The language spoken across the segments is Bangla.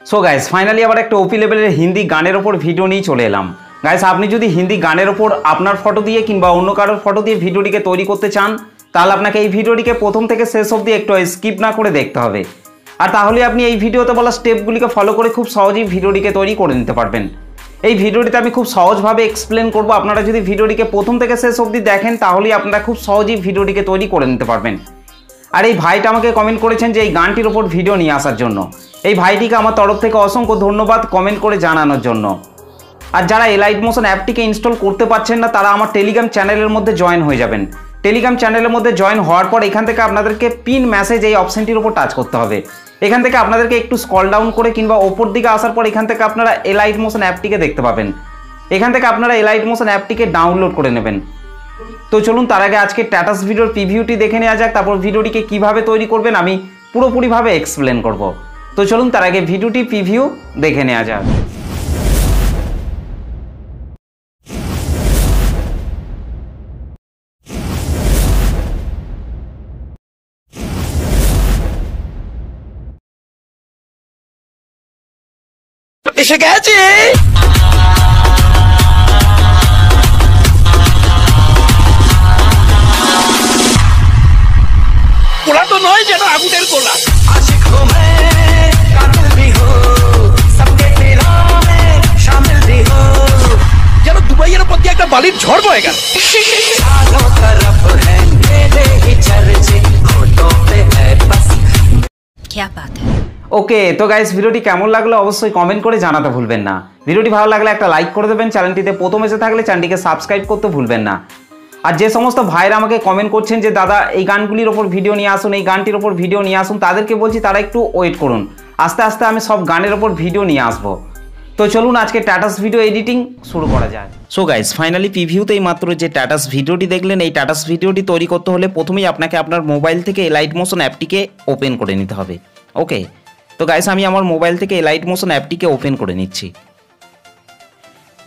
सो गाइस फाइनली आबार एक ओपी लेवलेर हिंदी गानेर ओपर भिडियो निये चले एलाम। गाइस आपनि जोदि हिंदी गानेर ओपर आपनार फटो दिए किंबा अन्य कारोर फटो दिए भिडियोटिके तैरि करते चान ताहले आपनाके एई भिडियोटिके प्रथम थेके शेष अब्दि एकटु स्किप ना करे देखते हबे और ताहले आपनि एई भिडियोते बला स्टेपगुलिके फलो करे खूब सहजेई भिडियोटिके तैरि करे निते पारबेन। এই ভিডিওটিতে আমি খুব সহজভাবে এক্সপ্লেন করব। আপনারা যদি ভিডিওটিকে প্রথম থেকে শেষ অবধি দেখেন তাহলেই আপনারা খুব সহজেই ভিডিওটিকে তৈরি করে নিতে পারবেন। আর এই ভাইটা আমাকে কমেন্ট করেছেন যে এই গানটির উপর ভিডিও নিয়ে আসার জন্য। এই ভাইটিকে আমার তরফ থেকে অসংখ্য ধন্যবাদ কমেন্ট করে জানানোর জন্য। আর যারা এলাইট মোশন অ্যাপটিকে ইনস্টল করতে পারছেন না তারা আমার টেলিগ্রাম চ্যানেলের মধ্যে জয়েন হয়ে যাবেন। টেলিগ্রাম চ্যানেলের মধ্যে জয়েন হওয়ার পর এখান থেকে আপনাদেরকে পিন মেসেজ এই অপশনটির উপর টাচ করতে হবে। এখান থেকে আপনাদেরকে একটু স্ক্রল ডাউন করে কিংবা ওপর দিকে আসার পর এখান থেকে আপনারা এলাইট মোশন অ্যাপটিকে দেখতে পাবেন। এখান থেকে আপনারা এলাইট মোশন অ্যাপটিকে ডাউনলোড করে নেবেন। তো চলুন তার আগে আজকে স্ট্যাটাস ভিডিওর প্রিভিউটি দেখে নেওয়া যাক, তারপর ভিডিওটিকে কিভাবে তৈরি করবেন আমি পুরোপুরিভাবে এক্সপ্লেন করব। তো চলুন তার আগে ভিডিওটি প্রিভিউ দেখে নেওয়া যাক। এসে গেছে গোলা তো নয় যেন আগুনের গোলা। আশিক হো मैं কাতিল भी हो सबके तेरा में शामिल भी हो যেন দুবাইয়ের প্রতি একটা বালির ঝড় বয়ে গেল। चारों तरफ है मेरे ही चर्चे होठों पे है बस क्या बात है। ওকে তো গাইস ভিডিওটি কেমন লাগলো অবশ্যই কমেন্ট করে জানাতে ভুলবেন না। ভিডিওটি ভালো লাগলে একটা লাইক করে দেবেন, চ্যানেলটিতে প্রথম এসে থাকলে চ্যানেলটিকে সাবস্ক্রাইব করতে ভুলবেন না। আর যে সমস্ত ভাইরা আমাকে কমেন্ট করছেন যে দাদা এই গানগুলির ওপর ভিডিও নিয়ে আসুন, এই গানটির ওপর ভিডিও নিয়ে আসুন, তাদেরকে বলছি তারা একটু ওয়েট করুন, আস্তে আস্তে আমি সব গানের ওপর ভিডিও নিয়ে আসবো। তো চলুন আজকে স্ট্যাটাস ভিডিও এডিটিং শুরু করা যায়। সো গাইস ফাইনালি প্রিভিউতেই মাত্র যে স্ট্যাটাস ভিডিওটি দেখলেন, এই স্ট্যাটাস ভিডিওটি তৈরি করতে হলে প্রথমেই আপনাকে আপনার মোবাইল থেকে এলাইট মোশন অ্যাপটিকে ওপেন করে নিতে হবে। ওকে তো গাইস আমি আমার মোবাইল থেকে এলাইট মোশন অ্যাপটিকে ওপেন করে নিচ্ছি।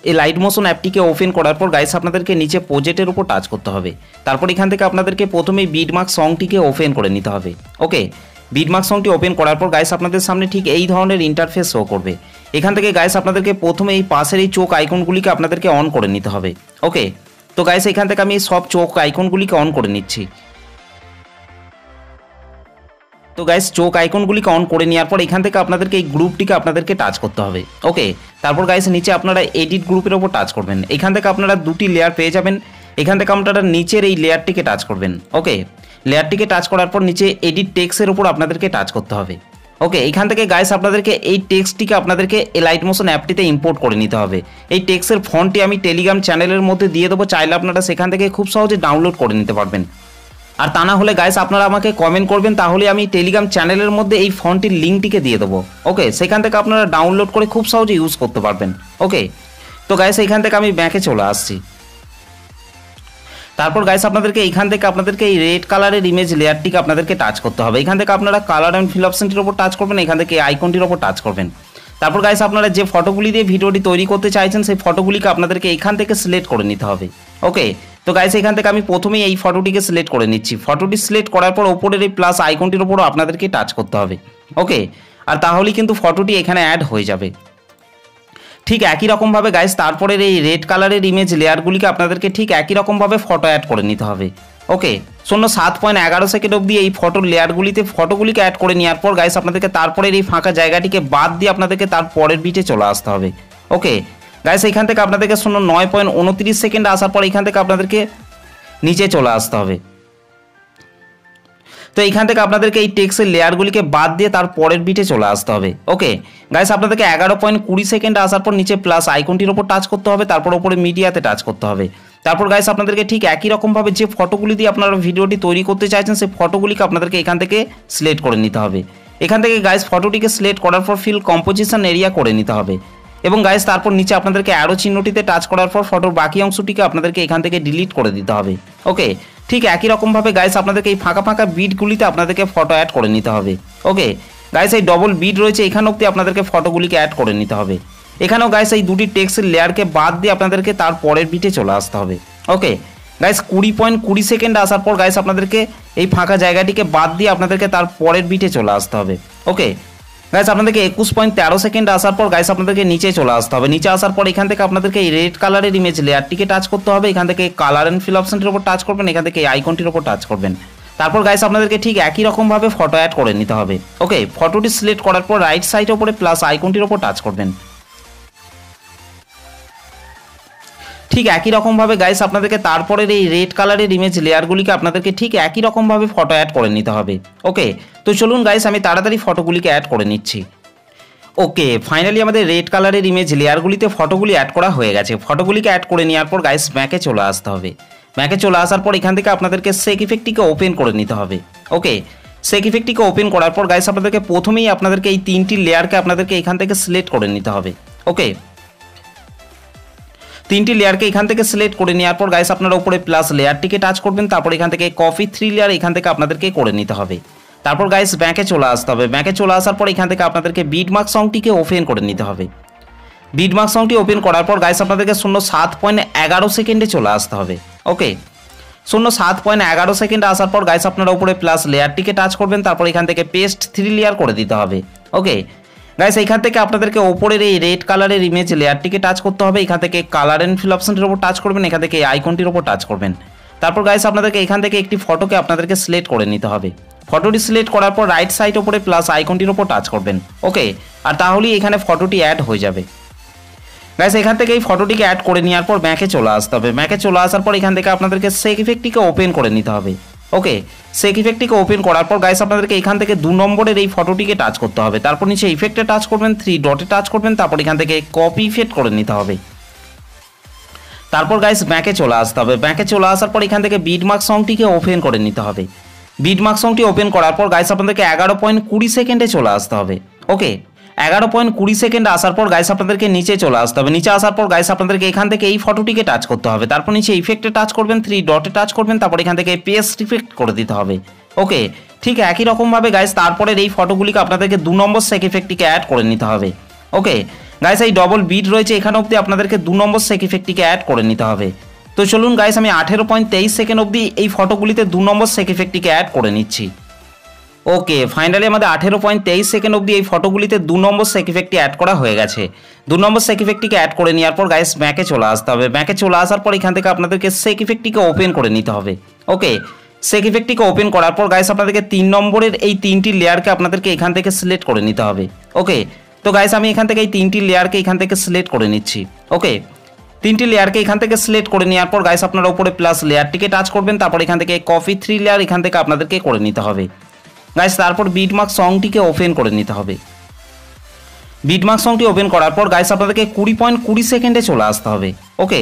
এই লাইট মোশন অ্যাপটিকে ওপেন করার পর গাইস আপনাদেরকে নিচে প্রজেক্টের উপর টাচ করতে হবে। তারপর এখান থেকে আপনাদেরকে প্রথমেই বিটমার্ক সংটিকে ওপেন করে নিতে হবে। ওকে বিটমার্ক সংটি ওপেন করার পর গাইস আপনাদের সামনে ঠিক এই ধরনের ইন্টারফেস শো করবে। এখান থেকে গাইস আপনাদেরকে প্রথমে এই পাশের এই চোখ আইকনগুলিকে আপনাদেরকে অন করে নিতে হবে। ওকে তো গাইস এখান থেকে আমি সব চোখ আইকনগুলিকে অন করে নিচ্ছি। তো গাইস চোখ আইকনগুলিকে অন করে নেওয়ার পর এখান থেকে আপনাদেরকে এই গ্রুপটিকে আপনাদেরকে টাচ করতে হবে। ওকে তারপর গাইস নিচে আপনারা এডিট গ্রুপের ওপর টাচ করবেন। এখান থেকে আপনারা দুটি লেয়ার পেয়ে যাবেন। এখান থেকে আপনারা নিচের এই লেয়ারটিকে টাচ করবেন। ওকে লেয়ারটিকে টাচ করার পর নিচে এডিট টেক্সটের উপর আপনাদেরকে টাচ করতে হবে। ওকে এখান থেকে গাইস আপনাদেরকে এই টেক্সটটিকে আপনাদেরকে এলাইট মোশন অ্যাপটিতে ইম্পোর্ট করে নিতে হবে। এই টেক্সটের ফন্টটি আমি টেলিগ্রাম চ্যানেলের মধ্যে দিয়ে দেবো, চাইলে আপনারা সেখান থেকে খুব সহজে ডাউনলোড করে নিতে পারবেন। আর তা না হলে গাইস আপনারা আমাকে কমেন্ট করবেন, তাহলে আমি টেলিগ্রাম চ্যানেলের মধ্যে এই ফন্টটির লিঙ্কটিকে দিয়ে দেবো। ওকে সেখান থেকে আপনারা ডাউনলোড করে খুব সহজে ইউজ করতে পারবেন। ওকে তো গাইস এখান থেকে আমি ব্যাকে চলে আসছি। তারপর গাইস আপনাদেরকে এখান থেকে আপনাদেরকে এই রেড কালারের ইমেজ লেয়ারটিকে আপনাদেরকে টাচ করতে হবে। এখান থেকে আপনারা কালার অ্যান্ড ফিল অপশনটির ওপর টাচ করবেন, এখান থেকে এই আইকনটির ওপর টাচ করবেন। তারপর গাইস আপনারা যে ফটোগুলি দিয়ে ভিডিওটি তৈরি করতে চাইছেন সেই ফটোগুলিকে আপনাদেরকে এখান থেকে সিলেক্ট করে নিতে হবে। ওকে তো গাইস এখান থেকে আমি প্রথমেই এই ফটোটিকে সিলেক্ট করে নিচ্ছি। ফটোটি সিলেক্ট করার পর ওপরের এই প্লাস আইকনটির উপরও আপনাদেরকে টাচ করতে হবে। ওকে আর তাহলেই কিন্তু ফটোটি এখানে অ্যাড হয়ে যাবে। ঠিক একই রকমভাবে গাইস তারপরের এই রেড কালারের ইমেজ লেয়ারগুলিকে আপনাদেরকে ঠিক একই রকমভাবে ফটো অ্যাড করে নিতে হবে। ওকে 07.11 সেকেন্ড অবধি এই ফটোর লেয়ারগুলিতে ফটোগুলিকে অ্যাড করে নেওয়ার পর গাইস আপনাদেরকে তারপরের এই ফাঁকা জায়গাটিকে বাদ দিয়ে আপনাদেরকে তার পরের বিটে চলে আসতে হবে। ওকে গাইস এখান থেকে আপনাদেরকে 9.29 সেকেন্ড আসার পর এখান থেকে আপনাদেরকে নিচে চলে আসতে হবে। তো এখান থেকে আপনাদেরকে এই টেক্সটের লেয়ারগুলিকে বাদ দিয়ে তার পরের বিটে চলে আসতে হবে। ওকে গাইস আপনাদেরকে 11.20 সেকেন্ড আসার পর নিচে প্লাস আইকনটির ওপর টাচ করতে হবে, তারপর ওপরে মিডিয়াতে টাচ করতে হবে। তারপর গাইস আপনাদেরকে ঠিক একই রকমভাবে যে ফটোগুলি দিয়ে আপনারা ভিডিওটি তৈরি করতে চাইছেন সেই ফটোগুলিকে আপনাদেরকে এখান থেকে সিলেক্ট করে নিতে হবে। এখান থেকে গাইস ফটোটিকে সিলেক্ট করার পর ফিল কম্পোজিশন এরিয়া করে নিতে হবে এবং গাইস তারপর নিচে আপনাদেরকে অ্যারো চিহ্নটিতে টাচ করার পর ফটোর বাকি অংশটিকে আপনাদেরকে এখান থেকে ডিলিট করে দিতে হবে। ওকে ঠিক একই রকমভাবে গাইস আপনাদেরকে এই ফাঁকা ফাঁকা বিটগুলিতে আপনাদেরকে ফটো অ্যাড করে নিতে হবে। ওকে গাইস এই ডবল বিট রয়েছে এখানে অবধি আপনাদেরকে ফটোগুলিকে অ্যাড করে নিতে হবে। এখানেও গাইস এই দুটি টেক্সটের লেয়ারকে বাদ দিয়ে আপনাদেরকে তার পরের বিটে চলে আসতে হবে। ওকে গাইস 20.20 সেকেন্ড আসার পর গাইস আপনাদেরকে এই ফাঁকা জায়গাটিকে বাদ দিয়ে আপনাদেরকে তার পরের বিটে চলে আসতে হবে। ওকে গাইস আপনাদেরকে 21.13 সেকেন্ড আসার পর গাইস আপনাদেরকে নিচে চলে আসতে হবে। নিচে আসার পর এখান থেকে আপনাদেরকে এই রেড কালারের ইমেজ লেয়ারটিকে টাচ করতে হবে। এখান থেকে কালার অ্যান্ড ফিল অপশনটির উপর টাচ করবেন, এখান থেকে এই আইকনটির উপর টাচ করবেন। তারপর গাইস আপনাদেরকে ঠিক একই রকমভাবে ফটো অ্যাড করে নিতে হবে। ওকে, ফটোটি সিলেক্ট করার পর রাইট সাইডের উপরে প্লাস আইকনটির উপর টাচ করবেন। ঠিক একই রকমভাবে গাইস আপনাদেরকে তারপরের এই রেড কালারের ইমেজ লেয়ারগুলিকে আপনাদেরকে ঠিক একই রকমভাবে ফটো অ্যাড করে নিতে হবে। ওকে, তো চলুন গাইস আমি তাড়াতাড়ি ফটোগুলিকে অ্যাড করে নিচ্ছি। ওকে, ফাইনালি আমাদের রেড কালারের ইমেজ লেয়ারগুলিতে ফটোগুলি অ্যাড করা হয়ে গেছে। ফটোগুলিকে অ্যাড করে নেওয়ার পর গাইস ব্যাকে চলে আসতে হবে। ব্যাকে চলে আসার পর এখান থেকে আপনাদেরকে সেক ইফেক্টটিকে ওপেন করে নিতে হবে। ওকে, সেক ইফেক্টটিকে ওপেন করার পর গাইস আপনাদেরকে প্রথমেই আপনাদেরকে এই তিনটি লেয়ারকে আপনাদেরকে এখান থেকে সিলেক্ট করে নিতে হবে। ওকে, তিনটি লেয়ারকে এখান থেকে সিলেক্ট করে নেওয়ার পর গাইস আপনারা উপরে প্লাস লেয়ারটিকে টাচ করবেন। তারপর এখান থেকে কপি 3 লেয়ার এখান থেকে আপনাদেরকে করে নিতে হবে। তারপর গাইস ব্যাকে চলে আসতে হবে। ব্যাকে চলে আসার পর এখান থেকে আপনাদেরকে বিটমার্ক সংটিকে ওপেন করে নিতে হবে। বিটমার্ক সংটি ওপেন করার পর গাইস আপনাদেরকে 07.11 সেকেন্ডে চলে আসতে হবে। ওকে, 07.11 সেকেন্ডে আসার পর গাইস আপনারা উপরে প্লাস লেয়ারটিকে টাচ করবেন। তারপর এখান থেকে পেস্ট 3 লেয়ার করে দিতে হবে। ওকে গাইস, এখান থেকে আপনাদেরকে ওপরের এই রেড কালারের ইমেজ লেয়ারটিকে টাচ করতে হবে। এখান থেকে কালার অ্যান্ড ফিল অপশনটির উপর টাচ করবেন, এখান থেকে এই আইকনটির উপর টাচ করবেন। তারপর গাইস আপনাদেরকে এখান থেকে একটি ফটোকে আপনাদেরকে সিলেক্ট করে নিতে হবে। ফটোটি সিলেক্ট করার পর রাইট সাইড উপরে প্লাস আইকনটির উপর টাচ করবেন। ওকে, আর তাহলেই এখানে ফটোটি অ্যাড হয়ে যাবে। গাইস এখান থেকে এই ফটোটিকে অ্যাড করে নেওয়ার পর ব্যাকে চলে আসতে হবে। ব্যাকে চলে আসার পর এখান থেকে আপনাদেরকে সেক ইফেক্টটিকে ওপেন করে নিতে হবে। ওকে, সেক ইফেক্টটিকে ওপেন করার পর গাইস আপনাদেরকে এখান থেকে 2 নম্বরের এই ফটোটিকে টাচ করতে হবে। তারপর নিচে ইফেক্টে টাচ করবেন, 3 ডটে টাচ করবেন। তারপর এখান থেকে কপি ইফেক্ট করে নিতে হবে। তারপর গাইস ব্যাকে চলে আসতে হবে। ব্যাকে চলে আসার পর এখান থেকে বিটমার্ক সংটিকে ওপেন করে নিতে হবে। বিটমার্ক সংটি ওপেন করার পর গাইস আপনাদেরকে 11.20 সেকেন্ডে চলে আসতে হবে। ওকে, 11.20 সেকেন্ড আসার পর গাইস আপনাদেরকে নিচে চলে আসতে হবে। নিচে আসার পর গাইস আপনাদেরকে এখান থেকে এই ফটোটিকে টাচ করতে হবে। তারপর নিচে ইফেক্টে টাচ করবেন, 3 ডটে টাচ করবেন। তারপর এখান থেকে পেস্ট ইফেক্ট করে দিতে হবে। ওকে, ঠিক একই রকমভাবে গাইস তারপরের এই ফটোগুলিকে আপনাদেরকে 2 নম্বর সেক ইফেক্টটিকে অ্যাড করে নিতে হবে। ওকে গাইস, এই ডবল বিট রয়েছে এখানে অবধি আপনাদেরকে 2 নম্বর সেক ইফেক্টটিকে অ্যাড করে নিতে হবে। তো চলুন গাইস আমি 18.23 সেকেন্ড অবধি এই ফটোগুলিতে 2 নম্বর সেক ইফেক্টটিকে অ্যাড করে নিচ্ছি। ওকে, ফাইনালি আমাদের 18.23 সেকেন্ড অবধি এই ফটোগুলিতে 2 নম্বর সেক ইফেক্টটি অ্যাড করা হয়ে গেছে। 2 নম্বর সেক ইফেক্টটিকে অ্যাড করে নেওয়ার পর গাইস ব্যাকে চলে আসতে হবে। ব্যাকে চলে আসার পর এখান থেকে আপনাদেরকে সেক ইফেক্টটিকে ওপেন করে নিতে হবে। ওকে, সেক ইফেক্টটিকে ওপেন করার পর গাইস আপনাদেরকে 3 নম্বরের এই 3টি লেয়ারকে আপনাদেরকে এখান থেকে সিলেক্ট করে নিতে হবে। ওকে, তো গাইস আমি এখান থেকে এই 3টি লেয়ারকে এখান থেকে সিলেক্ট করে নিচ্ছি। ওকে, 3টি লেয়ারকে এখান থেকে সিলেক্ট করে নেওয়ার পর গাইস আপনারা উপরে প্লাস লেয়ারটিকে টাচ করবেন। তারপর এখান থেকে কপি 3 লেয়ার এখান থেকে আপনাদেরকে করে নিতে হবে। গাইস তারপর বিটমার্ক সংটিকে ওপেন করে নিতে হবে। বিটমার্ক সংটি ওপেন করার পর গাইস আপনাদেরকে 20.20 সেকেন্ডে চলে আসতে হবে। ওকে,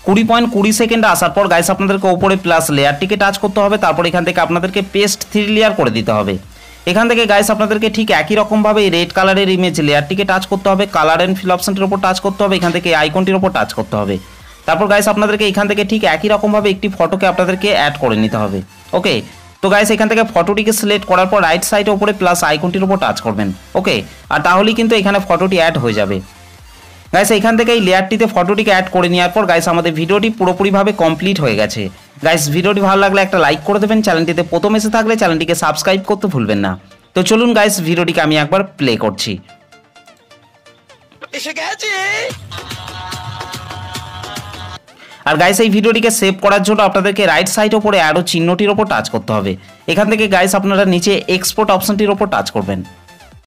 20.20 সেকেন্ডে আসার পর গাইস আপনাদেরকে উপরে প্লাস লেয়ারটিকে টাচ করতে হবে। তারপর এখান থেকে আপনাদেরকে পেস্ট 3 লেয়ার করে দিতে হবে। এখান থেকে গাইস আপনাদেরকে ঠিক একই রকমভাবে রেড কালারের ইমেজ লেয়ারটিকে টাচ করতে হবে। কালার অ্যান্ড ফিল অপশনটির উপর টাচ করতে হবে। এখান থেকে আইকনটির উপর টাচ করতে হবে। তারপর গাইস আপনাদেরকে এখান থেকে ঠিক একই রকমভাবে একটি ফটোকে আপনাদেরকে অ্যাড করে নিতে হবে। ওকে, তো গাইস এখান থেকে ফটোটিকে সিলেক্ট করার পর রাইট সাইডে উপরে প্লাস আইকনটির উপর টাচ করবেন। ওকে, আর তাহলেই কিন্তু এখানে ফটোটি অ্যাড হয়ে যাবে। গাইস এখান থেকে এই লেয়ারটিতে ফটোটিকে অ্যাড করে নেওয়ার পর গাইস আমাদের ভিডিওটি পুরোপুরিভাবে কমপ্লিট হয়ে গেছে। গাইস ভিডিওটি ভালো লাগলে একটা লাইক করে দেবেন। চ্যানেলটিতে প্রথম এসে থাকলে চ্যানেলটিকে সাবস্ক্রাইব করতে ভুলবেন না। তো চলুন গাইস ভিডিওটিকে আমি একবার প্লে করছি। এসে গেছে। আর গাইস এই ভিডিওটিকে সেভ করার জন্য আপনাদেরকে রাইট সাইড উপরে অ্যারো চিহ্নটির উপর টাচ করতে হবে। এখান থেকে গাইস আপনারা নিচে এক্সপোর্ট অপশনটির উপর টাচ করবেন।